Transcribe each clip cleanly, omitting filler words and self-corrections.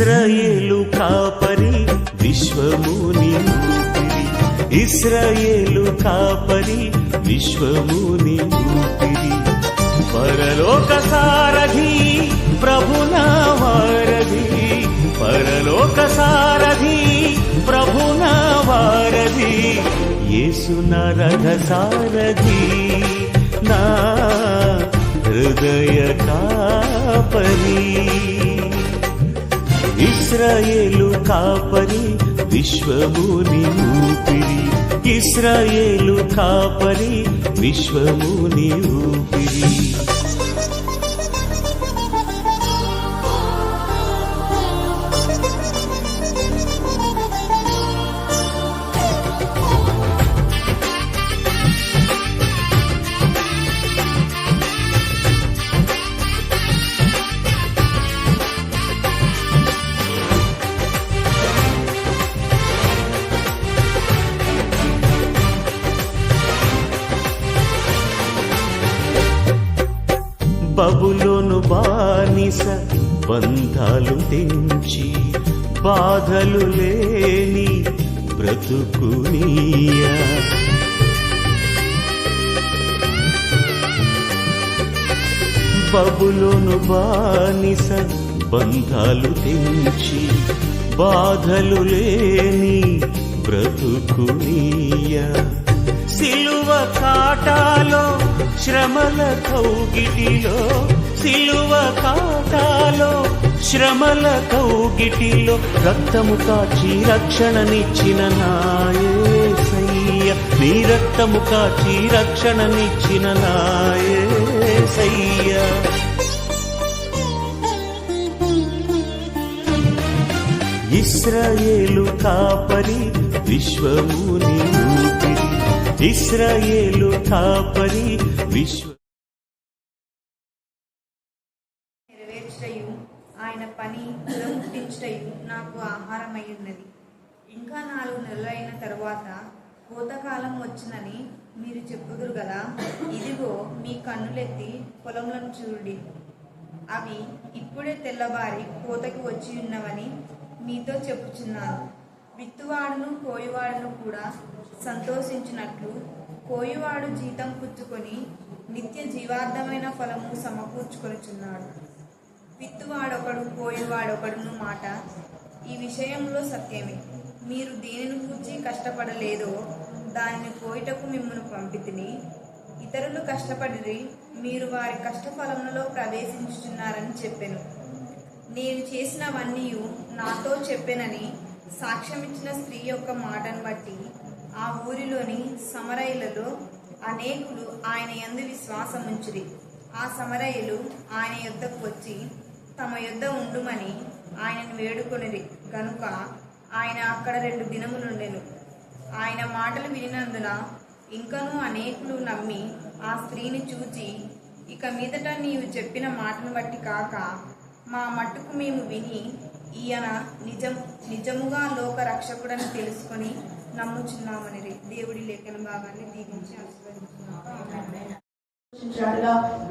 ఇశ్రాయేలు కాపరి విశ్వముని ఊపిరి, ఇశ్రాయేలు కాపరి విశ్వముని ఊపిరి, పరలోక సారథి ప్రభునా వారధి, పరలోక సారథి ప్రభునా వారధి, యేసు నా రథ సారథి నా హృదయ కాపరి. ఇశ్రాయేలు కాపరి విశ్వముని ఊపిరి, ఇశ్రాయేలు కాపరి విశ్వముని ఊపిరి. బబులోను బానిస బంధాలు తెంచి, బాధలు లేని బ్రతుకునియా, బబులోను బానిస బంధాలు తెంచి, బాధలు లేని బ్రతుకునియా, సిలువ కాటాలో శ్రమల కౌగిటిలో, సిలువ కాటాలో శ్రమల కౌగిటిలో, రక్తము కాచి రక్షణనిచ్చిన నా యేసయ్య, నీ రక్తము కాచి రక్షణనిచ్చిన నా యేసయ్య. ఇశ్రాయేలు కాపరి విశ్వముని ఊపిరి, ఇశ్రాయేలు కాపరి విశ్వ. నెరవేర్చటయు ఆయన పని పురముట్టించటయు నాకు ఆహారమయ్యున్నది. ఇంకా 4 నెలలైన తరువాత కోతకాలం వచ్చినని మీరు చెప్పుదురు కదా. ఇదిగో మీ కన్నులెత్తి పొలములను చూడుడి, అవి ఇప్పుడే తెల్లబారి కోతకి వచ్చి ఉన్నవని మీతో చెప్పుచున్నాను. విత్తువాడును కోయువాడును కూడా సంతోషించినట్లు కోయువాడు జీతం పుచ్చుకొని నిత్య జీవార్థమైన ఫలము సమకూర్చుకొనుచున్నాడు. విత్తువాడొకడు కోయువాడొకడును మాట ఈ విషయంలో సత్యమే. మీరు దేనిని గూర్చి కష్టపడలేదో దానిని కోయుటకు మిమ్మల్ని పంపితిని. ఇతరులు కష్టపడిరి, మీరు వారి కష్టఫలములలో ప్రవేశించుచున్నారని చెప్పెను. నేను చేసినవన్నీ నాతో చెప్పెనని సాక్ష్యమిచ్చిన స్త్రీ యొక్క మాటను బట్టి ఆ ఊరిలోని సమరయులలో అనేకులు ఆయన యందు విశ్వాసముంచిరి. ఆ సమరయులు ఆయన యొద్దకు వచ్చి తమ యొద్ద ఉండుమని ఆయనను వేడుకొనిరి గనుక ఆయన అక్కడ 2 దినములుండెను. ఆయన మాటలు వినినందున ఇంకనూ అనేకులు నమ్మి ఆ స్త్రీని చూచి, ఇక మీదట నీవు చెప్పిన మాటను బట్టి కాక మా మట్టుకు మేము విని ఈయన నిజముగా లోక రక్షకుడని తెలుసుకొని నమ్ముచున్నామని దేవుడి లేఖన భాగాన్ని దీవించి ఆశీర్వదించున్నాము.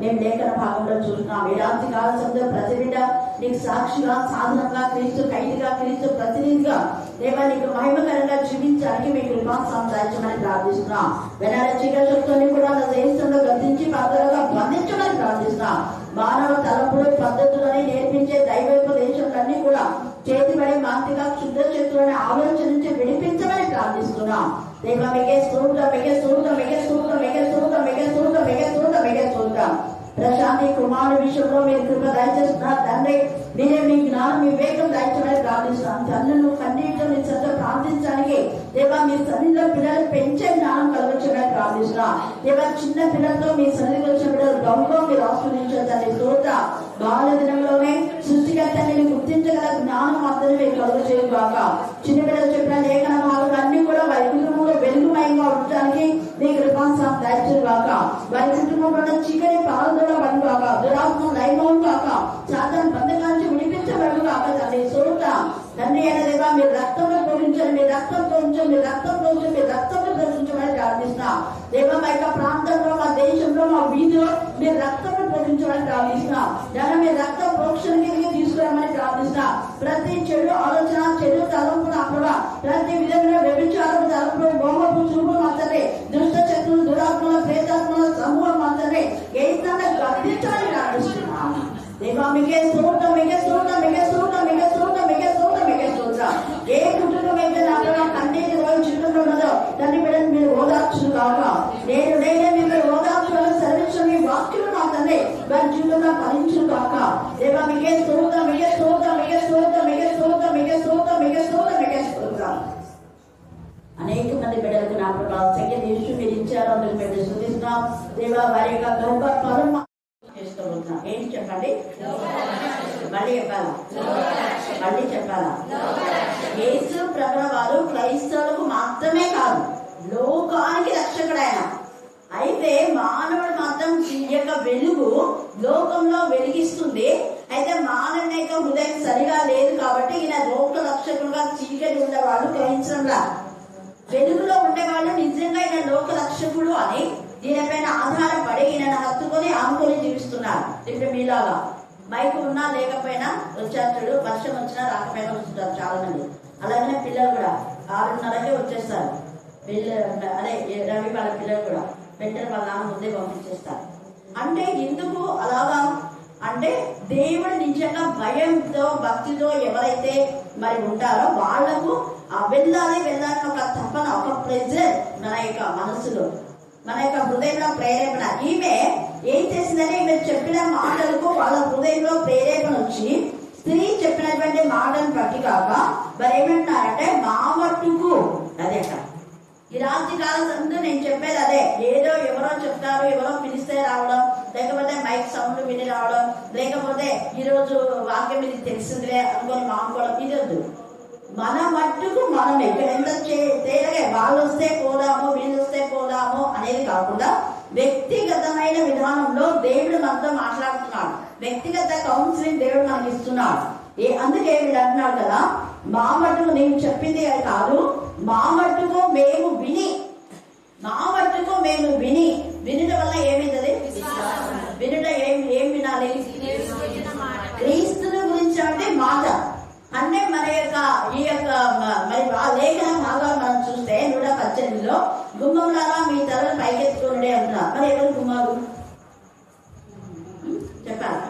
మేము లేఖన భాగంలో చూస్తున్నాం. ఈ రాత్రి కాల సమయంలో ప్రతి బిడ్డ నీకు సాక్షిగా, సాధనంగా, క్రీస్తు ఖైదీగా, క్రీస్తు ప్రతినిధిగా దేవా నీకు మహిమకరంగా జీవించడానికి మీకు కృపాసనం దాయించమని ప్రార్థిస్తున్నాం. వెనాల చీకటిని కూడా నా దేశంలో గర్తించి పాత్రగా బంధించమని ప్రార్థిస్తున్నాం. మానవ తలపుడు పద్ధతులని నేర్పించే దైవోపదేశాలన్నీ కూడా చేతిపడి మాంతిగా క్షుద్ర శక్తులని ఆలోచన నుంచి విడిపించమని ప్రార్థిస్తున్నాం. దేవ మెగే స్తోత్రం, మెగే స్తోత్రం, మెగే స్తోత్రం, మెగే స్తోత్రం, మెగే స్తోత్రం, మెగే స్తోత్రం, మెగే స్తోత్రం. ప్రశాంతి కుమారు విషయంలో మీరు కృప దయచేస్తున్నారు తండ్రి. మీరే మీ జ్ఞానం, మీ వేగం దయచేయమని ప్రార్థిస్తున్నాం. తల్లులు కన్నీటితో మీ సత్త ప్రార్థించడానికి దేవా మీ సన్నిధిలో పిల్లలు పెంచే జ్ఞానం కలగొచ్చమని ప్రార్థిస్తున్నాం. దేవా చిన్న పిల్లలతో మీ సన్నిధిలో వచ్చిన పిల్లలు గౌరవం మీరు ఆస్వాదించండి. స్తోత్ర బాల దినంలోనే సృష్టికర్తని గుర్తించగల జ్ఞానం మాత్రమే మీరు కలుగజేయు కాక. చిన్న పిల్లలు చెప్పిన లేఖన భాగాలు అన్ని కూడా వారి కుటుంబంలో వెలుగుమయంగా ఉండడానికి మీ కృపాసనం దయచేయు కాక. వారి కుటుంబంలో చీకటి పాల్గొన పని కాక, దురాత్మ లైమం కాక, సాతాను బంధకాన్ని విడిపించబడు కాక తండ్రి. స్తోత్ర తండ్రి అయిన దేవా మీరు రక్తంలో పోలించండి, మీ రక్తం పోలించండి, మీ రక్తం పోలించండి, మీ రక్తంలో పోలించమని ప్రార్థిస్తున్నా. దేవ మా యొక్క ప్రాంతంలో, మా దేశంలో, మా వీధిలో మీరు రక్తం ప్రోక్షించడానికి ప్రార్థిస్తున్నాం. దాన్ని మీరు రక్త ప్రోక్షణ కిందకి తీసుకురామని ప్రార్థిస్తున్నాం. ప్రతి చెడు ఆలోచన, చెడు తలంపున అప్పుడు ప్రతి విధంగా వ్యభిచారం తలంపులు, మోహపు చూపులు మాత్రమే, దుష్ట శక్తులు, దురాత్మల, ప్రేతాత్మల సమూహం మాత్రమే ఏదైనా గర్తించాలని ప్రార్థిస్తున్నాం. దేవా మీకే స్తోత్రం, మీకే స్తోత్రం, మీకే స్తోత్రం, మీకే స్తోత్రం, మీకే స్తోత్రం, మీకే స్తోత్రం. ఏ కుటుంబం అయితే నాతో కన్నీటి రోజు చిత్రంలో ఉన్నదో దాన్ని బిడ్డను మీరు ఓదార్చును కాక, నేనే మీరు ఓదార్చులను సర్వించిన మీ వాక్యం మాత్రమే వారి జీవితంలో ఫలించును కాక. దేవా మీకే స్తోత్రం, మీకే స్తోత్రం, మీకే స్తోత్రం, మీకే స్తోత్రం, మీకే స్తోత్రం, మీకే స్తోత్రం, మీకే స్తోత్రం. అనేక మంది బిడ్డలకు నా ప్రభావం సంఖ్య తీర్చు మీరు ఇచ్చారు, అందుకు మేము స్తుతిస్తున్నాం. దేవా వారి యొక్క గొప్ప ఫలం చేసుకోబోతున్నాం. ఏంటి చెప్పండి, మళ్ళీ చెప్పాలా, మళ్ళీ చెప్పాలా? యేసు ప్రభువు వారు క్రైస్తవులకు మాత్రమే కాదు లోకానికి రక్షకుడు ఆయన. అయితే మానవుడు మాత్రం ఈ యొక్క వెలుగు లోకంలో వెలిగిస్తుంది. అయితే మానవుని యొక్క హృదయం సరిగా లేదు కాబట్టి ఈయన లోక రక్షకుడుగా చీకటి ఉండేవాళ్ళు గ్రహించడంలా. వెలుగులో ఉండేవాళ్ళు నిజంగా ఈయన లోక రక్షకుడు అని దీనిపైన ఆధారపడి ఈయన హత్తుకొని ఆనుకొని జీవిస్తున్నారు. ఇప్పుడు మీలాగా మైక్ ఉన్నా లేకపోయినా వచ్చేస్తాడు, వర్షం వచ్చినా రాకపోయినా వస్తుంటారు చాలా మంది. అలాగనే పిల్లలు కూడా 6:30కే వచ్చేస్తారు. అదే రవి వాళ్ళ పిల్లలు కూడా వెంటనే వాళ్ళ నాన్న ముందే పంపించేస్తారు. అంటే ఎందుకు అలాగా అంటే దేవుడు నిజంగా భయంతో భక్తితో ఎవరైతే మరి ఉంటారో వాళ్లకు వెళ్ళాలి ఒక తపన, ఒక ప్రెజర్ మన యొక్క మనసులో, మన యొక్క హృదయంలో ప్రేరేపణ. ఈమె ఏం చేసిందని ఈమె చెప్పిన మాటలకు వాళ్ళ హృదయంలో ప్రేరేపణ వచ్చి స్త్రీ చెప్పినటువంటి మాటను బట్టి కాక మరి ఏమంటున్నారంటే మా మట్టుకు అదే అక్కడ ఈ రాత్రి కాల సందు నేను చెప్పేది అదే. ఏదో ఎవరో చెప్తారు, ఎవరో పిలిస్తే రావడం, లేకపోతే మైక్ సౌండ్ విని రావడం, లేకపోతే ఈరోజు వాక్యం ఇది తెలిసిందిలే అనుకొని మానుకోవడం, ఇది వద్దు. మన మట్టుకు మనం ఇక్కడ ఎంత తేలిగే వాళ్ళు వస్తే పోదాము, వీళ్ళు వస్తే పోదాము అనేది కాకుండా వ్యక్తిగతమైన విధానంలో దేవుడు మనతో మాట్లాడుతున్నాడు. వ్యక్తిగత కౌన్సిలింగ్ దేవుడు మనకి ఇస్తున్నాడు. అందుకే వీళ్ళు అంటున్నాడు కదా, మా మట్టుకు నేను చెప్పింది అది కాదు, మా మట్టుకు మేము విని, మా మట్టుకు మేము విని. వినడం వల్ల ఏమైంది? వినట ఏం వినాలి? క్రీస్తుని గురించి అంటే మాట. అంటే మన యొక్క ఈ యొక్క మరి ఆ లేఖన భాగాలు మనం చూస్తే 118లో గుమ్మంలాగా మీ తలలు పైకెత్తుకునే అంటున్నారు. మరి ఎవరు గుమ్మాలు చెప్పారు?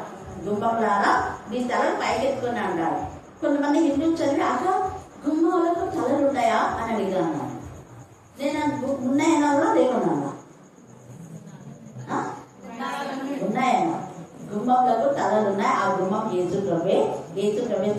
గుమ్మంలాగా మీ తలలు పైకెత్తుకుని అంటారు. కొంతమంది హిందూ చదివి అక్క గుమ్మాలకు తలలు ఉంటాయా అని అడిగాను. నేను ఉన్నాయన్నా లేకున్నా ఉన్నాయన్నా. గుమ్మంలకు తలలు ఉన్నాయి. ఆ గుమ్మం యేసు ప్రభే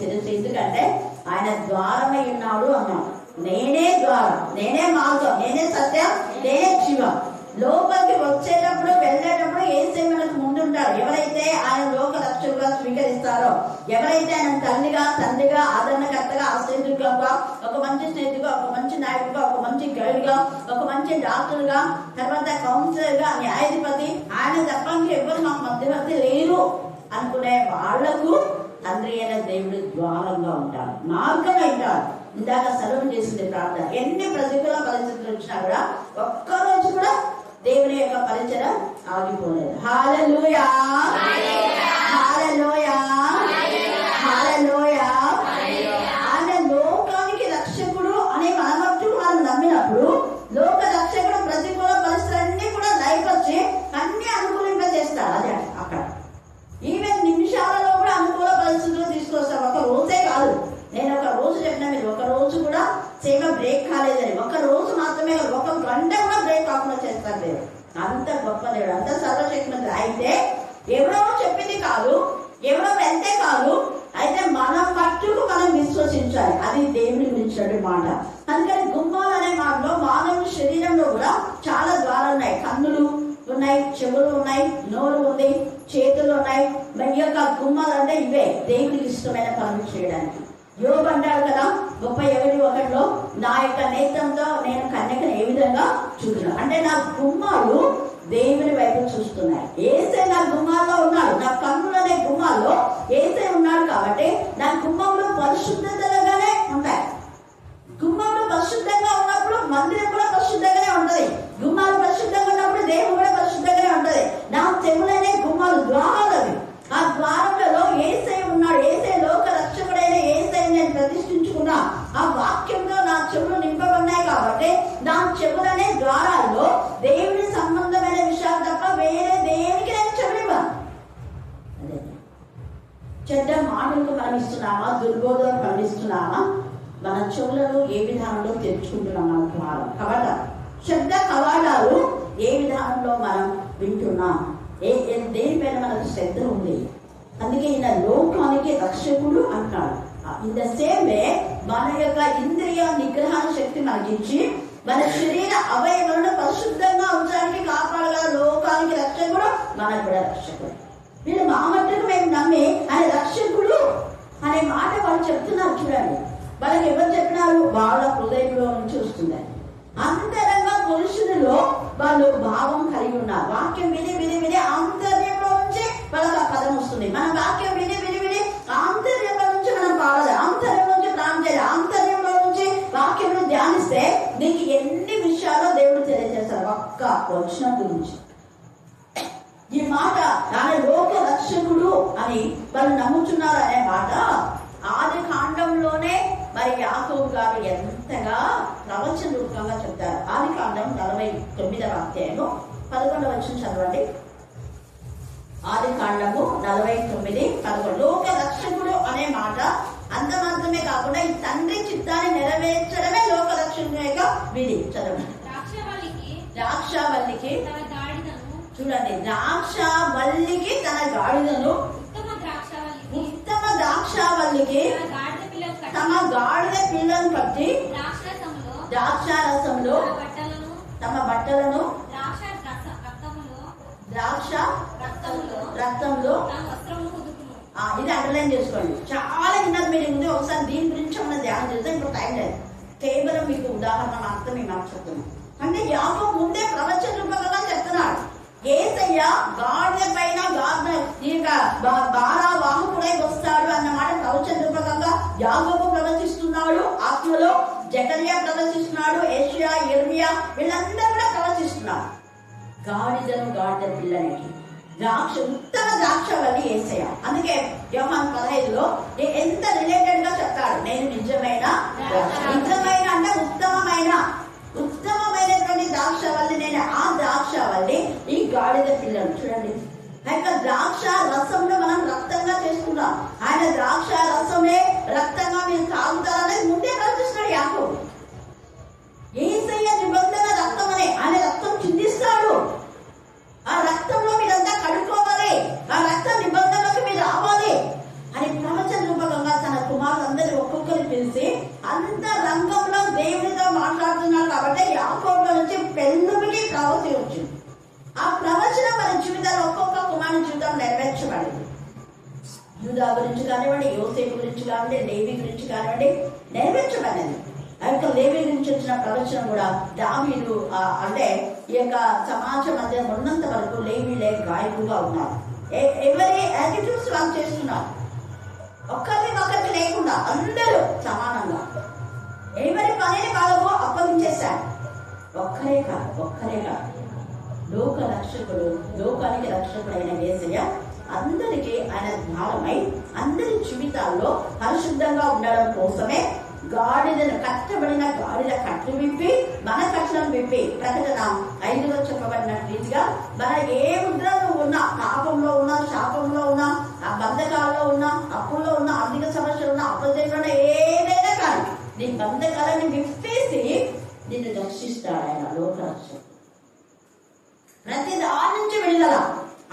తెలుసు. ఎందుకంటే ఆయన ద్వారమై ఉన్నాడు అన్నాడు. నేనే ద్వారం, నేనే మార్గం, నేనే సత్యం, నేనే జీవం. లోపలికి వచ్చేటప్పుడు వెళ్ళేటప్పుడు యేసే మనకు ముందుంటాడు. ఎవరైతే ఆయన లోక రక్షకుగా స్వీకరిస్తారో, ఎవరైతే ఆయన తల్లిగా, తండ్రిగా, ఆదరణకర్తగా, ఆశ్రయించుగా, ఒక మంచి స్నేహితుగా, ఒక మంచి నాయకుడిగా, ఒక మంచి గైడ్గా, ఒక మంచి డాక్టర్గా, తర్వాత కౌన్సిలర్ గా, న్యాయాధిపతి, ఆయన తప్ప ఎవరు మాకు మధ్యవర్తి లేరు అనుకునే వాళ్లకు తండ్రి అయిన దేవుడు ద్వారంగా ఉంటాడు, మార్గం ఉంటాడు. ఇందాక సెలవు చేసింది ప్రార్థన. ఎన్ని ప్రతికూల పరిస్థితులు వచ్చినా కూడా ఒక్కరోజు కూడా దేవుని యొక్క పరిచయం ఆగిపోలేదు. హల్లెలూయా, హల్లెలూయా, హల్లెలూయా. ఆయన లోకానికి రక్షకుడు అని మన మట్టుకు మనం నమ్మినప్పుడు లోక రక్షకుడు ప్రతికూల పరిస్థితులన్నీ కూడా లైఫ్ అన్ని అనుకూలింపజేస్తారు. అదే అక్కడ ఈవెన్ నిమిషాలలో కూడా అనుకూల పరిస్థితులు తీసుకొస్తారు. ఒక రోజే కాదు, నేను ఒక రోజు చెప్పిన మీరు ఒక రోజు కూడా సేవ బ్రేక్ కాలేదని, ఒక రోజు మాత్రమే, ఒక గంట కూడా బ్రేక్ కాకుండా చేస్తారు దేవుడు. అంత గొప్ప దేవుడు, అంత సర్వశక్తిమంతుడు. అయితే ఎవరో చెప్పింది కాదు, ఎవరో వెళ్తే కాదు, అయితే మనం మట్టుకు మనం విశ్వసించాలి. అది దేవుని గురించిన మాట. అందుకని గుమ్మాలు అనే మాటలో మానవుని శరీరంలో కూడా చాలా ద్వారాలు ఉన్నాయి. కన్నులు ఉన్నాయి, చెవులు ఉన్నాయి, నోరు ఉంది, చేతులు ఉన్నాయి. మరి యొక్క గుమ్మాలు అంటే ఇవే దేవుడికి ఇష్టమైన పనులు చేయడానికి. యోబు అంటాడు కదా 31:1 నా యొక్క నేత్రంతో నేను కన్యకను ఏ విధంగా చూస్తున్నాను అంటే నా గుమ్మాలు దేవుని వైపు చూస్తున్నాయి. ఏసే నా గుమ్మాల్లో ఉన్నాడు. నా కన్నులనే గుమ్మాల్లో ఏసే ఉన్నాడు కాబట్టి నా గుమ్మంలో పరిశుద్ధతగానే ఉంటాయి. గుమ్మంలో పరిశుద్ధంగా ఉన్నప్పుడు మందిరం కూడా పరిశుద్ధంగానే ఉంటది. గుమ్మాలు పరిశుద్ధంగా చెవులను ఏ విధానంలో తెరుచుకుంటున్నాం మన ద్వారా. శబ్ద కవాటాలు ఏ విధానంలో మనం వింటున్నాం, దేనిపైన మనకు శ్రద్ధ ఉంది. అందుకే ఈయన లోకానికి రక్షకుడు అంటాడు. ఇన్ ద సేమ్ వే మన యొక్క ఇంద్రియ నిగ్రహణ శక్తి మనకిచ్చి మన శరీర అవయవాలను పరిశుద్ధంగా ఉంచడానికి కాపాడగల లోకానికి రక్షకుడు, మనకు కూడా రక్షకుడు. వీళ్ళు మా మట్టుకు మేము నమ్మి ఆయన రక్షకుడు అనే మాట వాళ్ళు చెప్తున్నారు. చూడండి, వాళ్ళకి ఎవరు చెప్పినారు? వాళ్ళ హృదయంలో నుంచి వస్తుంది. అంతరంగా పురుషునిలో వాళ్ళు భావం కలిగి ఉన్నారు. వాక్యం విని విని విని ఆంతర్యంలో నుంచి వాళ్ళకి ఆ పదం వస్తుంది. మన వాక్యం విని విని విని ఆంతర్యంలో నుంచి మనం పాడాలి, ఆంతర్యంలో నుంచి ప్రాణం చేయాలి, ఆంతర్యంలో నుంచి వాక్యం ధ్యానిస్తే నీకు ఎన్ని విషయాల్లో దేవుడు తెలియజేస్తారు. ఒక్క వచనం గురించి ఈ మాట ఆయన లోక రక్షకుడు అని వాళ్ళు నమ్ముతున్నారు అనే మాట ఆది కాండంలోనే మరి యాకోబు గారు ఎంతగా ప్రవచన రూపంగా చెప్తారు. ఆది కాండం 49వ అధ్యాయము 11వ వచనం చదవండి. ఆది కాండము 49:11. లోక రక్షకుడు అనే మాట అంత మాత్రమే కాకుండా ఈ తండ్రి చిత్తాన్ని నెరవేర్చడమే లోక రక్షకుడు యొక్క విధి. చదవండి. ద్రాక్షవల్లికి చూడండి, ద్రాక్షవల్లికి తన గాడిదను, ఉత్తమ ద్రాక్షవల్లికి తమ గాడిద పిల్లను కట్టి ద్రాక్షారసంలో తమ బట్టలను ద్రాక్ష రక్తంలో ఇది అండర్లైన్ చేసుకోండి. చాలా విన్నది మీరు ఉంది. ఒకసారి దీని గురించి మనం ధ్యానం చేస్తాం. ఇప్పుడు టైం లేదు, కేవలం మీకు ఉదాహరణ మాత్రమే నాకు చెప్తున్నాను. అంటే యాకోబు ముందే ప్రవచన రూపంగా చెప్తున్నాడు. యేసయ్య గాడిద పైన భారవాహకుడై వస్తాడు అన్నమాట ప్రవచన రూపకంగా యాకోబు ప్రవచిస్తున్నాడు. ఆత్మలో జకర్యా ప్రవచిస్తున్నాడు, యెషయా, యిర్మీయా వీళ్ళందరూ కూడా ప్రవచిస్తున్నారు. గాడిద పిల్లనికి ఉత్తమ ద్రాక్షవల్లి యేసయ్య. అందుకే యోహాను 15లో ఎంత రిలేటెడ్ గా చెప్తాడు. నేను నిజమైన అంటే ఉత్తమమైనటువంటి ద్రాక్షవల్లి, నేను ఆ ద్రాక్షవల్లి, ఈ గాడిద పిల్లలు. చూడండి, ఆయన ద్రాక్ష రసంలో మనం రక్తంగా చేసుకున్నాం. ఆయన ద్రాక్ష రసమే రక్తంగా మీరు తాగుతారనేది ముందే ప్రవచిస్తున్నాడు యాకోబు. యేసయ్య నిబంధన రక్తం అనే ఆయన రక్తం చిందిస్తాడు. ఆ రక్తంలో మీరంతా కడుక్కోవాలి, ఆ రక్త నిబంధనలకు మీరు రావాలి అని ప్రవచన రూపకంగా తన కుమారులందరూ ఒక్కొక్కరు పిలిచి అంత రంగంలో దేవుడితో మాట్లాడుతున్నారు. కాబట్టి యాకోబులో నుంచి పెళ్ళుకి ప్రవచన వచ్చింది. ఆ ప్రవచనం మన జీవితాలు ఒక్కొక్క కుమారుని జీవితం నెరవేర్చబడింది. యూదా గురించి కానివ్వండి, యోసేపు గురించి కానివ్వండి, లేవి గురించి కానివ్వండి, నెరవేర్చబడింది. ఆ యొక్క లేవి గురించి వచ్చిన ప్రవచనం కూడా దావీదు అంటే ఈ యొక్క సమాజ మధ్య ఉన్నంత వరకు లేవీలే గాయకులుగా ఉన్నారు. ఎవరి యాటిట్యూడ్స్ వాళ్ళు చేస్తున్నారు. ఒకరికి లేకుండా అందరూ సమానంగా ఎవరి పనిని వాళ్ళకు అప్పగించేశారు. ఒక్కరే కాదు లోక రక్షకుడు, లోకానికి రక్షకుడైన యేసయ్య అందరికీ ఆయన భారమై అందరి జీవితాల్లో పరిశుద్ధంగా ఉండడం కోసమే గాడిదను, కట్టబడిన గాడిద కట్లు విప్పి మన కట్లను విప్పి, ప్రకటన 5లో చెప్పబడిన రీతిగా మన ఏ ముద్రలో ఉన్నా, పాపంలో ఉన్నా, శాపంలో ఉన్నా, ఆ బంధకాల్లో ఉన్నా, అప్పుల్లో ఉన్నా, ఆర్థిక సమస్యలు ఉన్నా, అపజయంలో ఏదైనా కానీ నీ బంధకాలని విప్పేసి నిన్ను రక్షిస్తాడు ఆయన లోక రక్షకుడు. ప్రతి దాని నుంచి విడుదల.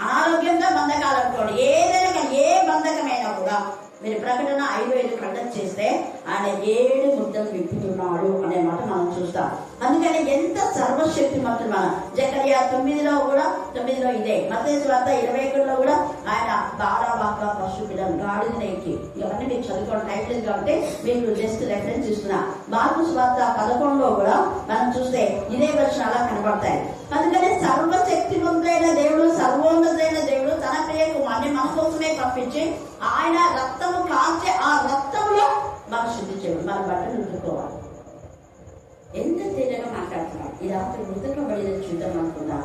అనారోగ్యంగా బంధకాలు అనుకోండి, ఏదైనా కానీ ఏ బంధకమైనా కూడా మీరు ప్రకటన 5:5 కండక్ట్ చేస్తే ఆయన 7 ముద్దలు విప్పుతున్నాడు అనే మాట మనం చూస్తాం. అందుకని ఎంత సర్వశక్తి మంత్రులు మనం జకర్యా 9లో ఇదే, మత్తయి సువార్త 21లో కూడా ఆయన బారాబాక పశువులను గాడిదను ఎక్కి, ఇవన్నీ మీరు చదువుకోవడం టైం లేదు కాబట్టి మీకు జస్ట్ రెఫరెన్స్ ఇస్తున్నా. మార్కు సువార్త 11లో కూడా మనం చూస్తే ఇదే వచనాలా కనబడతాయి. అందుకని సర్వశక్తివంతుడైన దేవుడు, సర్వోన్నతుడైన దేవుడు తన ప్రియ కుమారుని మన కోసమే పంపించి ఆయన రక్తము కాల్చే ఆ రక్తంలో మనం శుద్ధి చేయాలి, మన బట్టలు ఉతుక్కోవాలి. ఎంత తేలిగా మాట్లాడుతున్నాడు. ఈ రాత్రి ఉతకబడిన జీవితం అనుకున్నా,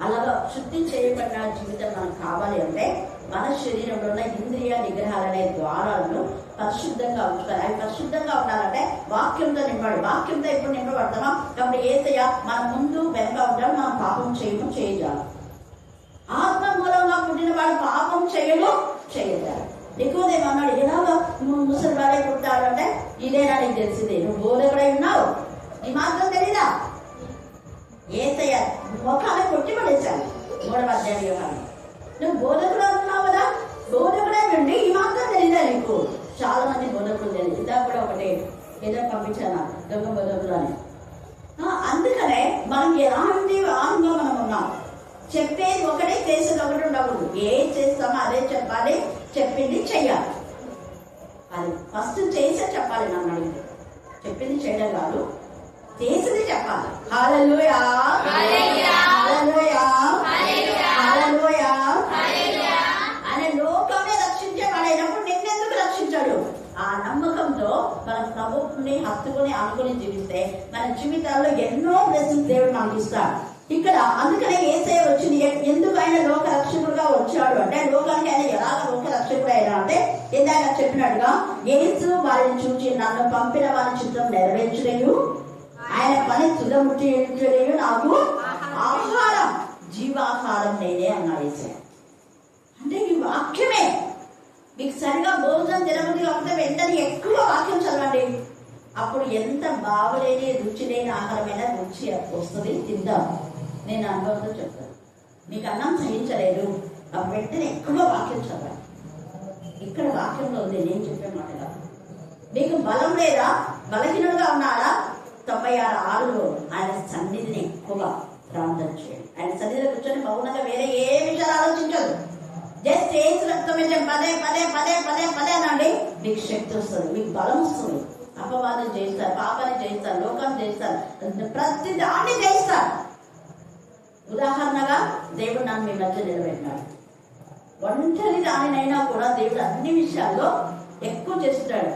అలాగా శుద్ధి చేయబడిన జీవితం మనకు కావాలి అంటే మన శరీరంలో ఉన్న ఇంద్రియ నిగ్రహాలనే ద్వారాలను పరిశుద్ధంగా ఉంచుతారు. అవి పరిశుద్ధంగా ఉండాలంటే వాక్యంతో నింపాడు. వాక్యంతో ఎప్పుడు నింపబడతామో కాబట్టి యేసయ్య మన ముందు వెనక ఉంటాడు. మనం పాపం చేయాలి. ఆత్మ మూలంగా పుట్టిన వాడు పాపం చేయడు. నికోదేమన్నాడు, ఎలాగా ముసలి వాడే పుట్టాడు అంటే ఇదేనా నీకు తెలిసింది? నువ్వు బోధకుడై ఉన్నావు, నీ మాత్రం తెలీదా? ఏసయ్య ముఖాన్ని కొట్టి పడేశాను 3వ అధ్యాయం. నువ్వు బోధకుడు అంటున్నావు కదా, బోధకుడే ఉండి ఈ మాత్రం తెలియదా నీకు? చాలా మంది బోధకులు తెలియదు. ఇదా కూడా ఒకటి ఏదో పంపించాను దొంగ బోధకులు అని. అందుకనే మనం ఎలాంటి ఆనందంగా మనం ఉన్నాం. చెప్పేది ఒకటి, చేసేది ఒకటి ఉండకూడదు. ఏం చేస్తామో అదే చెప్పాలి, చెప్పింది చెయ్యాలి. అది ఫస్ట్ చేసే చెప్పాలి. నన్ను అడిగితే చెప్పింది చేయడం కాదు, చేసేది చెప్పాలి. హల్లెలూయా, హల్లెలూయా, హల్లెలూయా. ఆయన లోకమే రక్షించేవాడైనప్పుడు నిన్నెందుకు రక్షించాడు? ఆ నమ్మకంతో మన ప్రభుని హత్తుకుని అనుకుని జీవిస్తే మన జీవితాల్లో ఎన్నో బ్లెస్సింగ్స్ దేవుడు మనకి ఇస్తాడు. ఇక్కడ అందుకనే యేసయ్య వచ్చింది. ఎందుకు ఆయన లోక రక్షకుడుగా వచ్చాడు అంటే, లోకానికి ఆయన ఎలాగ లోక రక్షకుడు అయినా అంటే, ఇందాక చెప్పినట్టుగా యేసు వారిని చూచి నన్ను పంపిన వారి చిత్రం నెరవేర్చుటయు ఆయన పని తుదముట్టియు నాకు ఆహారం, జీవాహారం నేనే అన్నాడు యేసయ్య. అంటే ఈ వాక్యమే మీకు సరిగా భోజనం తినబుద్ధి కాకపోతే వెంటనే ఎక్కువ వాక్యం చదవండి. అప్పుడు ఎంత బాగలేని రుచి లేని ఆహారమైన రుచి వస్తుంది, తిందాం. నేను అనుభవంతో చెప్తాను. మీకు అన్నం సహించలేదు, అప్పుడు వెంటనే ఎక్కువ వాక్యం చదవాలి. ఇక్కడ వాక్యంలో ఉంది నేను చెప్పే మాటగా. మీకు బలం లేదా, బలహీనుడుగా ఉన్నారా, 96:6 ఆయన సన్నిధిని ఎక్కువగా ప్రార్థన చేయండి. ఆయన సన్నిధిలో కూర్చొని మౌనంగా వేరే ఏ విషయాలు ఆలోచించదు. జస్ట్ ఏసు రక్తమే పదే పదే పదే పదే పదే అనండి, మీకు శక్తి వస్తుంది, మీకు బలం వస్తుంది. అపవాదం చేస్తారు, పాపాన్ని చేస్తారు, లోకాన్ని చేస్తారు, ప్రతి దాన్ని చేస్తారు. ఉదాహరణగా దేవుడు నన్ను మీ మధ్య నిలబెట్టినాడు. ఒంటరి దానినైనా కూడా దేవుడు అన్ని విషయాల్లో ఎక్కువ చేస్తాడు.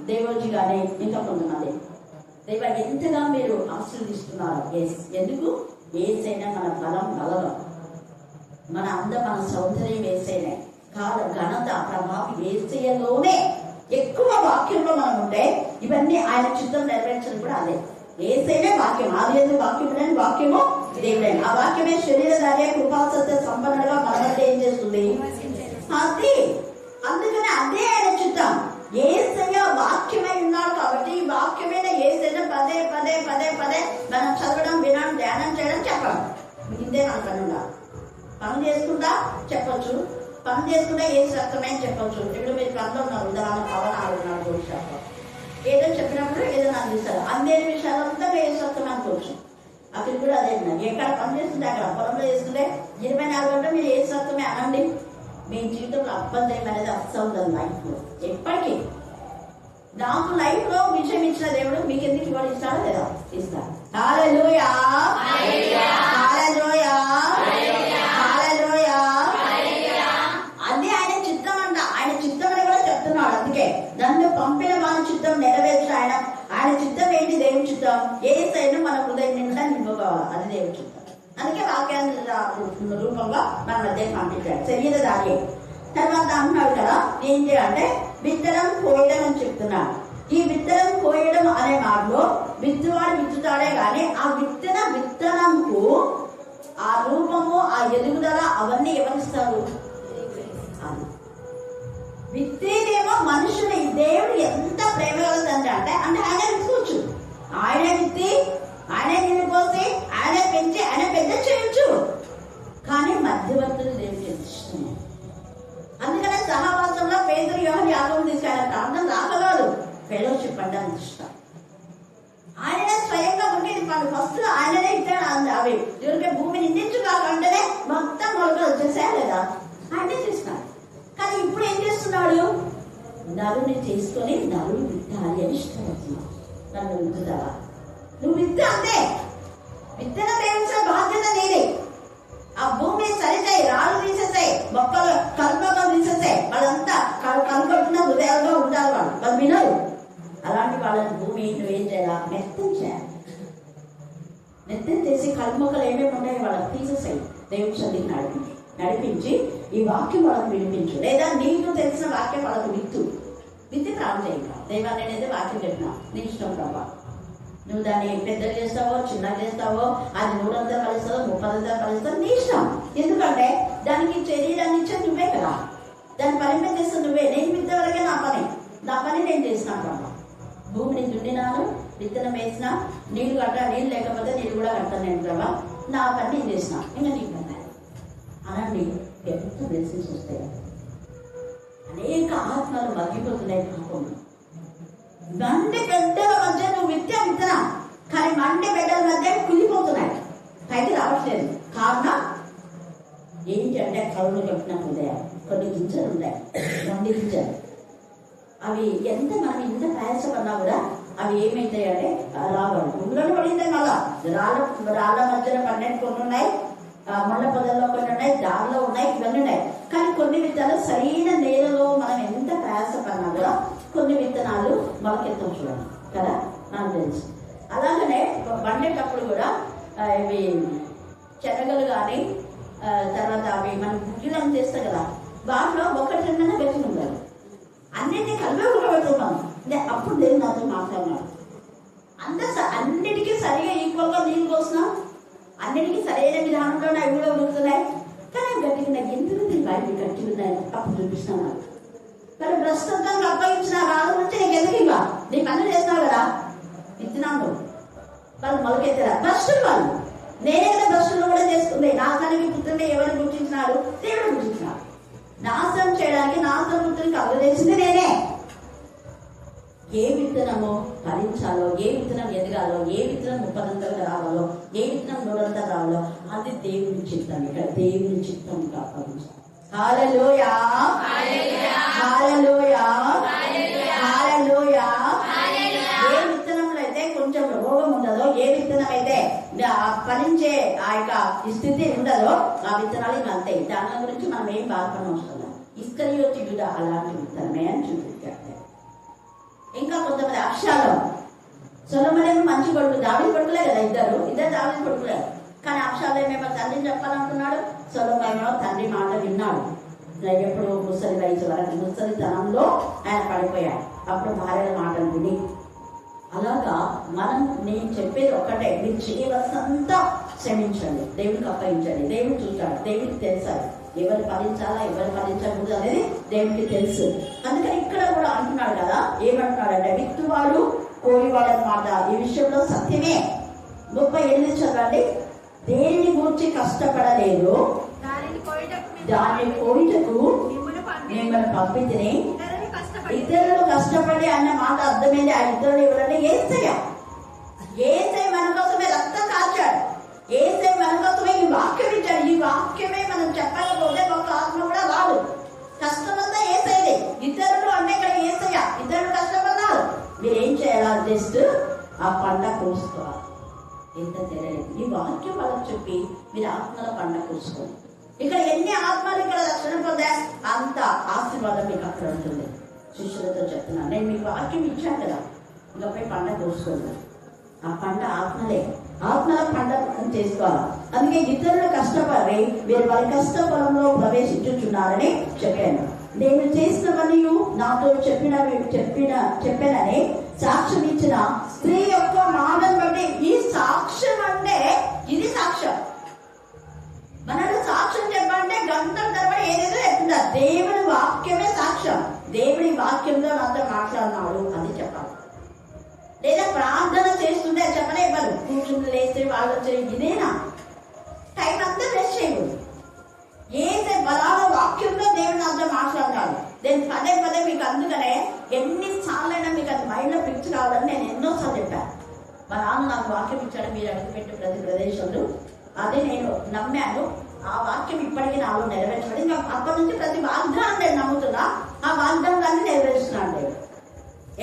దేవోజీ కానీ ఇంకా కొంతమంది దేవ ఎంతగా మీరు ఆశీర్వదిస్తున్నారు. ఎందుకు? ఏసైనా మన బలం బలం, మన అందం, మన సౌందర్యం ఏసైనా కాదు, ఘనత ప్రభావం ఏసయ్యలోనే. ఎక్కువ వాక్యంలో మనం ఉంటే ఇవన్నీ ఆయన చిత్తం నెరవేర్చడం కూడా అదే. ఏసైనే వాక్యం, ఆది వాక్యం, వాక్యము దేవుడే. ఆ వాక్యమే శరీరధారే కృపాసత్య సంపన్నుడుగా మన వద్ద ఏం చేస్తుంది? అది అందుకని అదే ఆయన చిత్తం. ఏసయ్య వాక్యమై ఉన్నాడు కాబట్టి ఈ వాక్యమైన ఏసైనా పదే పదే పదే పదే మనం చదవడం, వినడం, ధ్యానం చేయడం, చెప్పడం. ఇదే మన పనుందా? పని చేసుకుంటా చెప్పచ్చు, పని చేసుకుంటే ఏసు రక్తమే చెప్పచ్చు. ఇప్పుడు మీరు పనిలో ఉన్నారు, ఉదాహరణ పవన్ ఆడున్నాడు జోషాలో ఏదో చెప్పినప్పుడు ఏదో అందిస్తారు. అన్ని విషయాలంతా ఏసు రక్తం అనుకోవచ్చు. అక్కడ కూడా అదే ఉన్నారు. ఎక్కడ పని చేస్తుంటే అక్కడ పొలంలో చేసుకుంటే 24 గంటలు మీరు ఏసు రక్తమే అనండి. మీ జీవితంలో అబద్ధం అనేది అస్సలు ఉండదు. లైఫ్ లో ఎప్పటికీ నాకు లైఫ్ లో విషయం ఇచ్చిన దేవుడు మీకు ఎందుకు ఇవ్వడం ఇస్తాడో లేదా? ఇస్తాడు. హల్లెలూయా, హల్లెలూయా, హల్లెలూయా. అది ఆయన చిత్తం అంట. ఆయన చిత్తం అని కూడా చెప్తున్నాడు. అందుకే నన్ను పంపిన వారి చిత్తం నెరవేర్చు. ఆయన చిత్తం ఏంటి? దేవుని చిత్తం. ఏ సైడ్ మన హృదయం నిండా నింపుకోవాలి, అది దేవుని చిత్తం. అందుకే వాక్యాన్ని రూపంగా మన మధ్య పంపించాడు. శరీరధారి తర్వాత అంటున్నాడు కదా, ఏంటి అంటే విత్తనం కోయడం అని చెప్తున్నాడు. ఈ విత్తనం కోయడం అనే మాటలో విత్తువాడు విత్తుతాడే గాని ఆ విత్తనంకు ఆ రూపము, ఆ ఎదుగుదల అవన్నీ ఎవరిస్తారు? విత్తేదేమో మనుషుని. దేవుడు ఎంత ప్రేమ కలదంటే అంటే ఆయన విత్తుకోవచ్చు, ఆయన విత్తి, ఆయనే నీళ్ళు పోసి, ఆయనే పెంచి, ఆయన పెద్ద చేయొచ్చు. కానీ మధ్యవర్తులు దేవుడికి ఎంత ఇష్టం. అందుకనే సహవాసంలో పేదరు యోహాను యాకోబు తీసుకెళ్ళారు. ప్రార్థన రాకలేదు, ఫెలోషిప్ అంటే అంత ఇష్టం. ఆయననే స్వయంగా ఉండేది పని. ఫస్ట్ ఆయననే ఇచ్చాడు. అవి ఎవరికే భూమిని నిందించుకోకంటేనే మొత్తం మొలకలు వచ్చేసాయా లేదా? ఆయనే చేస్తున్నాడు. కానీ ఇప్పుడు ఏం చేస్తున్నాడు? నరుని చేసుకొని నరుని విత్తాలి అని ఇష్టపడుతున్నాడు. నన్ను విత్తుతావా? నువ్వు విత్తు, అంతే. విత్తనం వేయించిన బాధ్యత నీది. ఆ భూమిని సరిచేయి, రాళ్ళు తీసేసాయి, మొక్కలు కలుపుకొని తీసేసాయి. వాళ్ళంతా కలుపుకుంటున్న హృదయాలుగా ఉంటారు. వాళ్ళు వినరు. అలాంటి వాళ్ళని భూమి నువ్వేం చేయాలా? మెత్తం చేయాలి. మెత్తం చేసి కలుమొక్కలు ఏమేమి ఉన్నాయో వాళ్ళకి తీసేసాయి. దేవుని సన్నిధిని నడిపించి ఈ వాక్యం వాళ్ళకు వినిపించు. లేదా నీకు తెలిసిన వాక్యం వాళ్ళకు విత్తి ప్రాణం చేయాలి. దేవా నేనైతే వాక్యం చెప్పినా, నీ ఇష్టం ప్రభా. నువ్వు దాన్ని పెద్దగా చేస్తావో చిన్నగా చేస్తావో, అది 300 కలుస్తావో 30 కలుస్తావో, నీ ఇష్టం. ఎందుకంటే దానికి శరీరాన్ని ఇచ్చేది నువ్వే కదా, దాన్ని పరిమితి చేస్తే నువ్వే. నేను విత్తే వరకే నా పని నేను చేసినాను ప్రభా. భూమిని దున్నినాను, విత్తనం వేసిన, నీళ్లు లేకపోతే నీళ్ళు కూడా కడతాను నేను ప్రభా, నా పని నేను చేసిన, ఇంకా నీకు అన్నాను. అలాంటి ఎంత బ్లెస్సింగ్స్ వస్తాయి. అనేక ఆత్మలు మగ్గిపోతున్నాయి పాపంలో. మండి బిడ్డల మధ్య నువ్వు విత్తనా, కానీ మండి బిడ్డల మధ్య కులిపోతున్నాయి, పైకి రావట్లేదు. కారణం ఏంటి అంటే కరువులు కట్టిన హృదయం. కొన్ని గింజలు ఉంటాయి, మండి గింజలు. అవి ఎంత మనం ఇంత ప్రయాసపడినా కూడా అవి ఏమైతాయి అంటే రావాలి. భూమిలోనే పడింది. మళ్ళా రాళ్ళ మధ్యన పన్నెండు కొన్ని ఉన్నాయి, ముళ్ళ పొదల్లో కొన్ని ఉన్నాయి, దారిలో ఉన్నాయి, ఇవన్నీ ఉన్నాయి. కానీ కొన్ని విత్తనాలు సరైన నేలలో మనం ఎంత ప్రయాసపడినా కూడా కొన్ని విత్తనాలు మొలకెత్తం చూడండి కదా, నాకు తెలుసు. అలాగనే పండేటప్పుడు కూడా ఇవి శనగలు కానీ తర్వాత అవి మనం గుడ్లను చేస్తాం కదా, వాటిలో ఒకటి రెండైనా గట్టి ఉండాలి. అన్నింటినీ కలిపి ఉడబెడుతున్నాం. అప్పుడు దేవుడు నాతో మాట్లాడినాడు. అన్నిటికీ సరిగా ఈక్వల్గా నీళ్ళు పోసినా, అన్నిటికీ సరైన విధానంలో అవి కూడా ఉడుకుతున్నాయి. కానీ గట్టిగా నాకు ఎందుకు నేను బయట గట్టి ఉన్నాయి అప్పుడు చూపిస్తున్నాను. కానీ ప్రస్తుతం అప్పగించిన రాళ్ళ నుంచి నీకు ఎందుకు ఇవ్వ, నీ పనులు చేస్తున్నావు కదా, ఇచ్చినాను వాళ్ళు మొలకెత్తారా భ్రష్టులు వాళ్ళు. నేనే కదా భ్రష్టులు కూడా చేసుకుంది. నాశనానికి పుత్రుని ఎవరు గుర్తించినాడు? దేవుడు గుర్తించినాడు. నాశనం చేయడానికి నాశనం పుత్రునికి అవ్వలేసింది నేనే. ఏ విత్తనమో ఫలించాలో, ఏ విత్తనం ఎదగాలో, ఏ విత్తనం 30 రావాలో, ఏ విత్తనం 100 రావాలో అది దేవుని చిత్తం. ఇక్కడ దేవుని చిత్తం ఫలించాలి. హల్లెలూయా, హల్లెలూయా, హల్లెలూయా. ఏ విత్తనంలో అయితే కొంచెం రోగం ఉండదో, ఏ విత్తనం అయితే ఫలించే ఆ యొక్క స్థితి ఉండదో ఆ విత్తనాలు ఇంకా అంతే. దాని గురించి మనం ఏం బాధపడవసరం. ఇస్కరియోతు యూదా అలాంటి విత్తనమే అని చూపించారు. ఇంకా కొంతమంది అబ్షాలోం, సొలొమోను మంచి కొడుకు, దావీదు కొడుకులే కదా, ఇద్దరు దావీదు కొడుకులే. కానీ అబ్షాలోం ఏమో తండ్రిని చెప్పాలనుకున్నాడు, సొలొమోను తండ్రి మాట విన్నాడు. ఎప్పుడు ముసలి వయసు వరకు, ముసలితనంలో ఆయన పడిపోయాడు. అప్పుడు భార్యల మాటలు విని. అలాగా నేను చెప్పేది ఒక్కటే, మీరు చేయవలసినంతా క్షమించండి, దేవుడికి అప్పగించండి. దేవుడు చూశాడు, దేవుడికి తెలుసాడు ఎవరు ఫలించాలా ఎవరు ఫలించకూడదు అనేది దేవుడికి తెలుసు. అందుకని ఇక్కడ కూడా అంటున్నాడు కదా, ఏమంటున్నాడంటే విత్తువాడు కోరివాడు అన్నమాట. ఈ విషయంలో సత్యమే. 38 చదవండి. దేనిని గురించి కష్టపడలేదు, దాన్ని కోయిటకు మిమ్మల్ని పంపితిని. ఇతరులు కష్టపడి అన్న మాట అర్థమైంది. ఆ ఇతరులు ఎవరంటే యేసయ్య. యేసయ్య మన కోసమే రక్తం కాల్చాడు. యేసయ్య మన కోసమే ఈ వాక్యం ఇచ్చాడు. ఈ వాక్యమే మనం చెప్పకపోతే ఒక ఆత్మ కూడా రాదు. కష్టమంతా యేసయ్యదే. ఇతరులు అంటే ఇక్కడ యేసయ్య. ఇతరులు కష్టపడ్డారు, మీరేం చేయాలా? జస్ట్ ఆ పంట కోసుకోవాలి. ఎంత తెలియదు. ఈ వాక్యం వాళ్ళకి చెప్పి మీరు ఆత్మల పంట కోసుకోండి. ఇక్కడ ఎన్ని ఆత్మలు ఇక్కడ రక్షణ పొందా అంత ఆశీర్వాదం మీకు అక్కడ ఉంటుంది. శిష్యులతో చెప్తున్నాను, నేను మీకు వాక్యం ఇచ్చాను కదా, ఇంకపై పంట కోసుకోండి. ఆ పంట ఆత్మలే. ఆత్మల పంట చేసుకోవాలి. అందుకే ఇతరులు కష్టపడి మీరు వారి కష్ట పొలంలో ప్రవేశించుచున్నారని చెప్పాను. నేను చేసినవన్నీ నాతో చెప్పానని సాక్ష్యం ఇచ్చిన స్త్రీ యొక్క మాటను బట్టి, ఈ సాక్ష్యం అంటే ఇది సాక్ష్యం. మనకు సాక్ష్యం చెప్పాలంటే గంటల తరబడి ఏదేదో చెప్తున్నారు. దేవుడి వాక్యమే సాక్ష్యం. దేవుడి వాక్యంలో నాతో మాట్లాడినాడు అది చెప్పాలి. లేదా ప్రార్థన చేస్తుంటే చెప్పలే ఇవ్వరు. కూర్చుని లేస్తే వాళ్ళు ఇదేనా టైం అంతా వేస్ట్ చేయకూడదు. ఏదే బలాల వాక్యంలో దేవుడు నాతో మాట్లాడినాడు. నేను పదే మీకు అందుకనే ఎన్నిసార్లైనా మీకు అది మైండ్ లో పిక్చర్ కావాలని నేను ఎన్నోసార్లు చెప్పాను. మా నాన్న నాకు వాక్యం ఇచ్చాడు, మీరు అడుగుపెట్టే ప్రతి ప్రదేశంలో అది నేను నమ్మాను. ఆ వాక్యం ఇప్పటికీ నాలో నెరవేర్చబడి ఇంకా అప్పటి నుంచి ప్రతి వాగ్దానం నేను నమ్ముతున్నా. ఆ వాగ్దానాన్ని నెరవేరుస్తున్నాను. నేను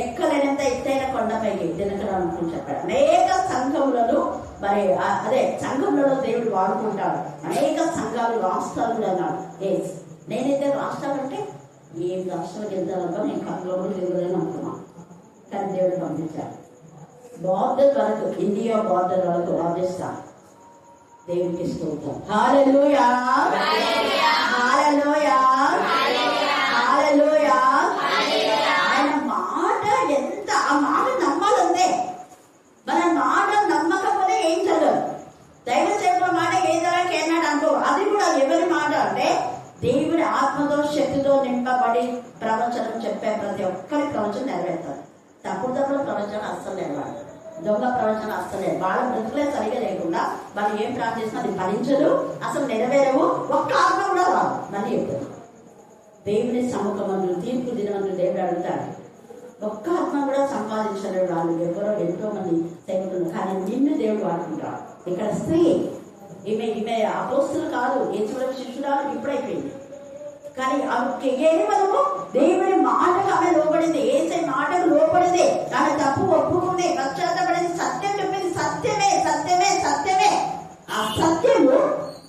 ఎక్కలేనంత ఎత్తైన కొండపైకి దినకరాను చెప్పాడు. అనేక సంఘములను మరి అదే సంఘములలో దేవుడు వాడుకుంటాడు. అనేక సంఘాలు రాష్ట్రాలు కూడా అన్నాడు. నేనైతే రాష్ట్రాలు అంటే ఏం రాష్ట్రాలకు వెళ్తానో నేను కథలో తిరగలేను అనుకున్నాను. కానీ దేవుడు పంపించాడు. బార్డర్ వరకు, ఇండియా బార్డర్ వరకు రాజస్థాన్. దేవుడికి స్తోత్రం. హల్లెలూయా, హల్లెలూయా, హల్లెలూయా. ఆయన మాట ఎంత, ఆ మాట నమ్మాలందే. మన మాట నమ్మకపోతే ఏం చదవదు. దైవ సేవకుల మాట ఏదైనా ఏనాడు అనుకో. అది కూడా ఎవరి మాట అంటే దేవుడి ఆత్మతో శక్తితో నింపబడి ప్రవచనం చెప్పే ప్రతి ఒక్కరి ప్రవచనం నెరవేరుతారు. తప్పుడు ప్రవచనం దొంగ ప్రవచనం వస్తలేదు. వాళ్ళ బ్రతుకులే సరిగా లేకుండా వాళ్ళు ఏం ప్రార్థిస్తున్నా అది ఫలించదు, అసలు నెరవేరవు, ఒక్క ఆత్మ కూడా రాదు. మళ్ళీ చెప్పారు, దేవుని సముఖమందు తీర్పు దినమందు దేవుడు అడుగుతాడు. ఒక్క ఆత్మ కూడా సంపాదించలేడు. వాళ్ళు ఎవరో ఎంతో మంది సేవకులు, కానీ నిన్ను దేవుడు వాడుకుంటాడు. ఇక్కడ స్త్రీ ఈమె అపోస్తులు కాదు, యేసుల శిష్యురాలు ఇప్పుడైపోయింది. కానీ ఆమె కేవలము దేవుని మాటకు ఆమె లోపడింది, ఏసై మాటకు లోపడింది, ఆమె తప్పు ఒప్పుకుంది, పశ్చాత్తపడింది, సత్యం చెప్పింది. సత్యమే సత్యమే సత్యమే. ఆ సత్యము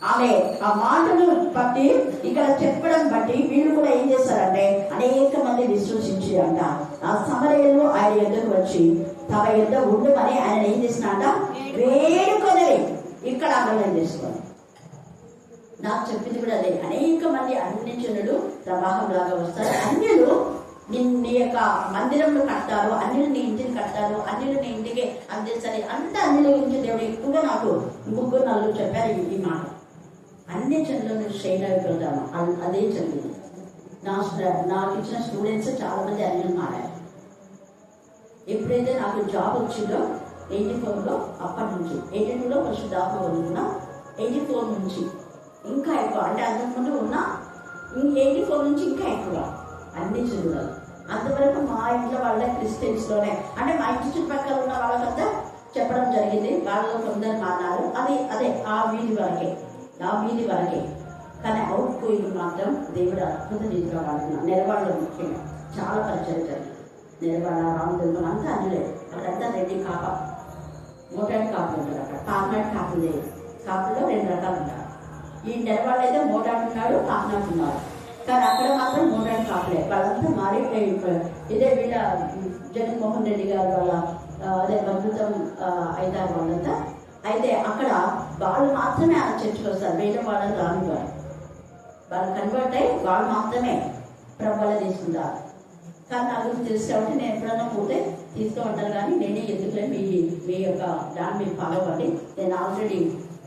ఆమె ఆ మాటను బట్టి ఇక్కడ చెప్పడం బట్టి వీళ్ళు కూడా ఏం చేస్తారంటే అనేక మంది విశ్వసించి అంట ఆ సమరయులు ఆయన యుద్ధకు వచ్చి తమ యుద్ధ ఉండమని ఆయన ఏం చేసినారంట వేడుకొని ఇక్కడ అమలు చేసుకోండి. నాకు చెప్పింది కూడా అదే, అనేక మంది అన్ని జనులు ప్రవాహం లాగా వస్తారు. అన్యులు నీ యొక్క మందిరంలో కడతారు, అన్యులు నీ ఇంటిని కడతారు, అన్యులు నీ ఇంటికి అందిస్తారు. అంత అన్యుల గురించి దేవుడు ఎక్కువగా నాకు 3-4 చెప్పారు ఈ మాట. అన్ని జనులను శ్రేణులకు వెళ్తాను, అదే జరిగింది. నాకు ఇచ్చిన స్టూడెంట్స్ చాలా మంది అన్యులు మారారు. ఎప్పుడైతే నాకు జాబ్ వచ్చిందో 84లో, అప్పటి నుంచి 82లో పరిశుద్ధాత్మ వదులుకున్నా, 84 నుంచి ఇంకా ఎక్కువ, అంటే అంతకుముందు ఉన్నా 84 నుంచి ఇంకా ఎక్కువ అన్ని చదువులు. అంతవరకు మా ఇంట్లో వాళ్ళ క్రిస్టియన్స్లోనే, అంటే మా ఇంటి చుట్టుపక్కల ఉన్న వాళ్ళకంతా చెప్పడం జరిగింది. వాళ్ళలో కొందరు మాన్నారు, అదే ఆ వీధి వరకే. కానీ అవుట్ గోయింగ్ మాత్రం దేవుడు అద్భుత రీతిలో వాడుతున్నాం. నెరవాళ్ళు ముఖ్యంగా చాలా పరిచయం జరిగింది. నెరవాడ, రామదుర్గం అంతా అన్నులే. అక్కడంతా రెడ్డి కాప, మోటార్ కాపులు ఉంటారు. అక్కడ కాకినాడ కాపులు లేదు. కాపుల్లో 2 రకాలు ఉంటారు. ఈ నెరవాళ్ళు అయితే మోటార్ ఉన్నాడు, కాకినాడ ఉన్నారు. కానీ అక్కడ మాత్రం మోటార్ కాపులే. వాళ్ళంతా మారి ఇదే వీళ్ళ జగన్మోహన్ రెడ్డి గారు వాళ్ళ అదే అద్భుతం అవుతారు వాళ్ళంతా. అయితే అక్కడ వాళ్ళు మాత్రమే ఆ చర్చకు వస్తారు, వేరే వాళ్ళని రానివారు. వాళ్ళు కన్వర్ట్ అయ్యి వాళ్ళు మాత్రమే ప్రభావాలు తీసుకుంటారు. కానీ నా గురించి తెలుసు కాబట్టి నేను ఎప్పుడన్నా పోతే తీస్తూ ఉంటాను. కానీ నేనే ఎందుకులే మీ యొక్క దాన్ని మీరు ఫాలో అవ్వండి. నేను ఆల్రెడీ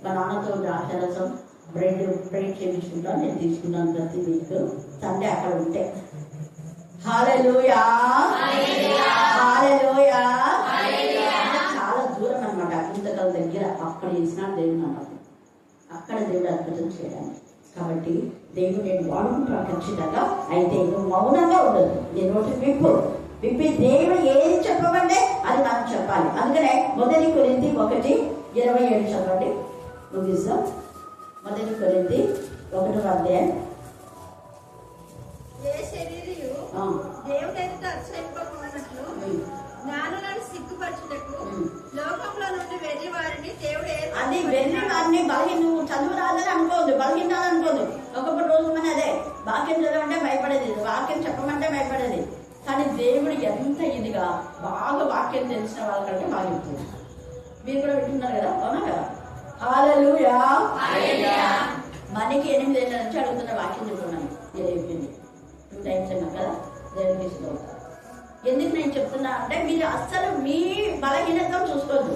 మా నాన్నతో ద్రాక్షరసం బ్రెడ్ చేయించుకుంటాను. నేను తీసుకున్నాను ప్రతి వీక్ సండే అక్కడ ఉంటే. హల్లెలూయా హల్లెలూయా. చాలా దూరం అనమాట, అకుంతకల దగ్గర. అక్కడ చేసినాడు దేవుడు అన్నమాట, అక్కడ దేవుడు అద్భుతం చేయడానికి. కాబట్టి దేవుడు నేను వాడుకుంటాను ఖచ్చితంగా. అయితే నువ్వు మౌనంగా ఉండదు, నీ నోటి విప్పి దేవుడు ఏది చెప్పమంటే అది మనం చెప్పాలి. అందుకనే 1 కొరింథీ 1:27 చదవండి, ముగిస్తాం. 1 కొరింథీ 1:27. ఏ శరీరయు దేవుడెంత అతిశయింపకున్నట్లు జ్ఞానులను సిగ్గుపరచుటకు లోకంలో నుండి వెర్రి వారిని దేవుడు అది వెర్రి వారిని నువ్వు చదువు రాదని అనుకోవద్దు, బలహీనాలు అనుకోవద్దు. ఒక్కొక్క రోజు మన అదే వాక్యం చదవమంటే భయపడేది, వాక్యం చెప్పమంటే భయపడేది. కానీ దేవుడు ఎంత ఇదిగా బాగా వాక్యం తెలిసిన వాళ్ళకంటే బాగా చెప్తుంది. మీరు కూడా వింటున్నారు కదా, అవునా కదా? హల్లెలూయా. మనకి 8 ఏళ్ళ నుంచి అడుగుతున్న వాక్యం చెప్తున్నాను. నేను చెప్పింది 2 times అన్నా కదా, దేవుడికి ఇష్టం. ఎందుకు నేను చెప్తున్నా అంటే మీరు అస్సలు మీ బలహీనత చూసుకోవద్దు.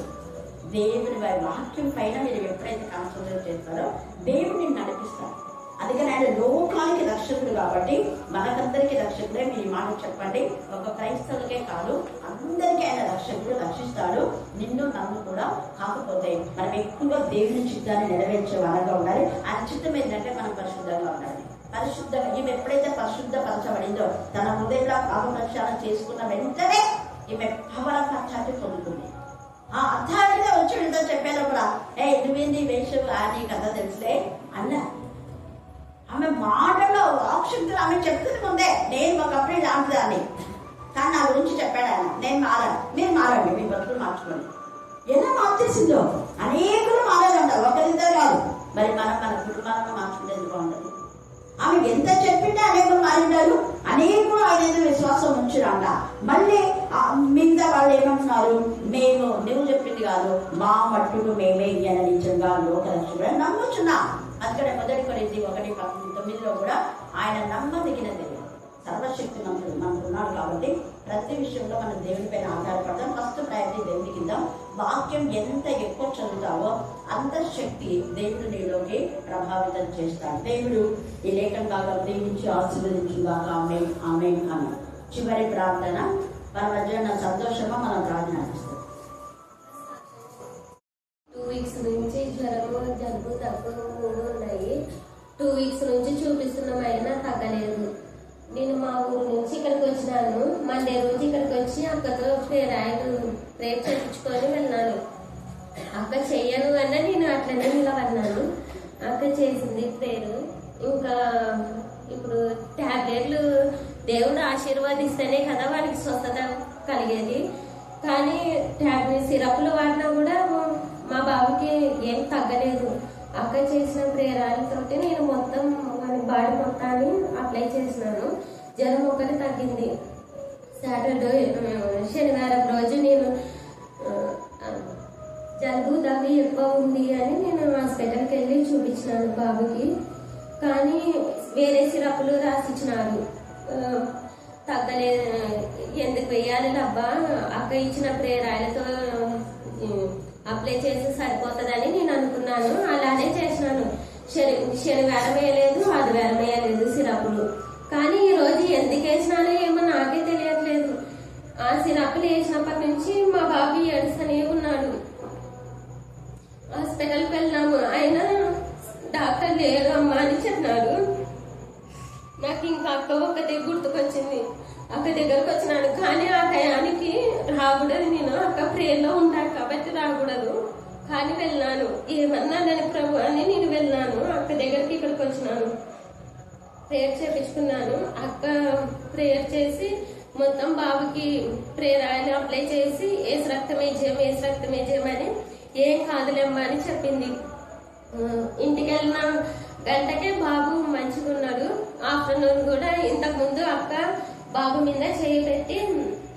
దేవుడి వాక్యం పైన మీరు ఎప్పుడైతే కాన్సన్ట్రేట్ చేస్తారో దేవుడు నిన్ను నడిపిస్తారు. అందుకని ఆయన లోకానికి రక్షకుడు కాబట్టి మనకందరికీ రక్షకుడే. మీరు మాట చెప్పండి, ఒక క్రైస్తవులకే కాదు అందరికీ ఆయన రక్షకుడు, రక్షిస్తాడు నిన్ను నన్ను కూడా. కాకపోతే మనం ఎక్కువగా దేవుని చిత్తాన్ని నెరవేర్చే వారంగా ఉండాలి. ఆయన చిత్తం ఏంటంటే మనం పరిశుద్ధంగా ఉండాలి. పరిశుద్ధంగా ఈమె ఎప్పుడైతే పరిశుద్ధపరచబడిందో, తన హృదయంలో పాపప్రక్షాళన చేసుకున్న వెంటనే ఈమె పవరపక్షాన్ని పొందుతుంది. ఆ అర్థాలుగా వచ్చి వీళ్ళతో చెప్పారు కూడా, నువ్వేంది వేషం అని కథ తెలుసులే అన్న. ఆమె మాటలో వాక్శక్తులు ఆమె చెప్తుంది ముందే, నేను ఒకప్పుడు ఇలాంటిదాన్ని, కానీ నా గురించి చెప్పాడు ఆయన, నేను మారాను, మీరు మారండి, మీ బతుకులు మార్చుకోండి. ఎలా మార్చేసిందో, అనేకులు మారాలంట, ఒకరిద్దరు కాదు. మరి మనం మన కుటుంబాలను మార్చుకుంటే ఎందుకు బాగుంటుంది? ఆమె ఎంత చెప్పింటే అనేకులు మారింటారు, అనేకులు ఆయన విశ్వాసం ఉంచురంట. మళ్ళీ మిగతా వాళ్ళు ఏమంటున్నారు, నువ్వు చెప్పింది కాదు, మా మట్టుకు మేమే ఈయన నిజంగా లోకరక్షకుడు నమ్ముచున్నా. అందుకనే 1 కొరింథీ 1:19 కూడా ఆయన నమ్మదగిన దేవుడు, సర్వశక్తి మనకున్నాడు. కాబట్టి ప్రతి విషయంలో మనం దేవుని పైన ఆధారపడతాం. ఫస్ట్ ప్రయారిటీ దేవునికి ఇద్దాం. వాక్యం ఎంత ఎక్కువ చదువుతావో అంత శక్తి దేవుడు నీలోకి ప్రభావితం చేస్తాడు. దేవుడు ఈ లేఖన భాగం దీవించి ఆశీర్వదించుగాక. ఆమేన్ ఆమేన్ ఆమేన్. చివరి ప్రార్థన, మన మధ్య సంతోషంగా మనం ప్రార్థన చేస్తాం. వీక్స్ నుంచి చూపిస్తున్నామైనా తగ్గలేదు. నేను మా ఊరు నుంచి ఇక్కడికి వచ్చినాను. మండే రోజు ఇక్కడికి వచ్చి అక్కతో ప్రేయర్ చేయించుకొని వెళ్ళాను. అక్క చెయ్యను అన్న నేను అట్లనే నిలబడినాను. అక్క చేసింది ప్రేయర్. ఇంకా ఇప్పుడు టాబ్లెట్లు దేవుడు ఆశీర్వాదిస్తేనే కదా వాడికి స్వస్థత కలిగేది. కానీ టాబ్లెట్ సిరప్లు వాడినా కూడా మా బాబుకి ఏం తగ్గలేదు. అక్క చేసిన ప్రేరాలతోటి నేను మొత్తం వాడి బాడీ మొత్తాన్ని అప్లై చేసినాను. జ్వరం ఒకటి తగ్గింది. సాటర్డే శనివారం రోజు నేను జలుబు దగ్గు ఎక్కువ ఉంది అని నేను హాస్పిటల్కి వెళ్ళి చూపించినాను బాబుకి. కానీ వేరే సిరప్లు రాసిచ్చినారు. తగ్గలేదు. ఎందుకు వెయ్యాలి అబ్బా, అక్క ఇచ్చిన ప్రేరాలతో అప్లై చేసి సరిపోతుందని నేను అనుకున్నాను. అలానే చేసినాను. శనివారం వేయలేదు, ఆదివారం వేయలేదు సిరపులు. కానీ ఈ రోజు ఎందుకు వేసినానో ఏమో నాకే తెలియట్లేదు. ఆ సిరపులు వేసినప్పటి నుంచి మా బాబు ఏడుస్తూనే ఉన్నాడు. హాస్పిటల్కి వెళ్ళాము. ఆయన డాక్టర్ లేరమ్మా అని చెప్పినాడు. నాకు ఇంకా అక్క ఒక్కటే గుర్తుకొచ్చింది. అక్క దగ్గరకు వచ్చినాను. కానీ ఆ టయానికి రాకూడదు. నేను అక్క ప్రేయర్లో ఉంటాను కాబట్టి రాకూడదు. కానీ వెళ్ళాను. ఏమన్నా నేను ప్రభు అని నేను వెళ్ళాను. అక్క దగ్గరికి ఇక్కడికి వచ్చినాను. ప్రేయర్ చేపించుకున్నాను. అక్క ప్రేయర్ చేసి మొత్తం బాబుకి ప్రేయర్ ఆయన అప్లై చేసి ఏసు రక్తమేజేయం అని ఏం కాదులేమ్మా అని చెప్పింది. ఇంటికి వెళ్ళిన గంటకే బాబు మంచిగా ఉన్నాడు. ఆఫ్టర్నూన్ కూడా ఇంతకు ముందు అక్క బాబు మీద చేయి పెట్టి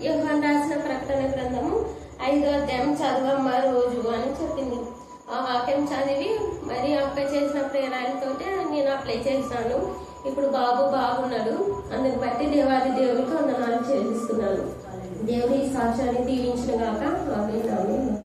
యోహాను రాసిన ప్రకటన గ్రంథము 5వ అధ్యాయం చదవమ్మా రోజు అని చెప్పింది. ఆ వాక్యం చదివి మరి అక్క చేసిన ప్రేరాలతోటే నేను అప్లై చేసినాను. ఇప్పుడు బాబు బాగున్నాడు. అందుని బట్టి దేవాది దేవునికి వందనాలు చెల్లిస్తున్నాను. దేవుని సాక్ష్యాన్ని దీవించిన గాక. ఆమేన్.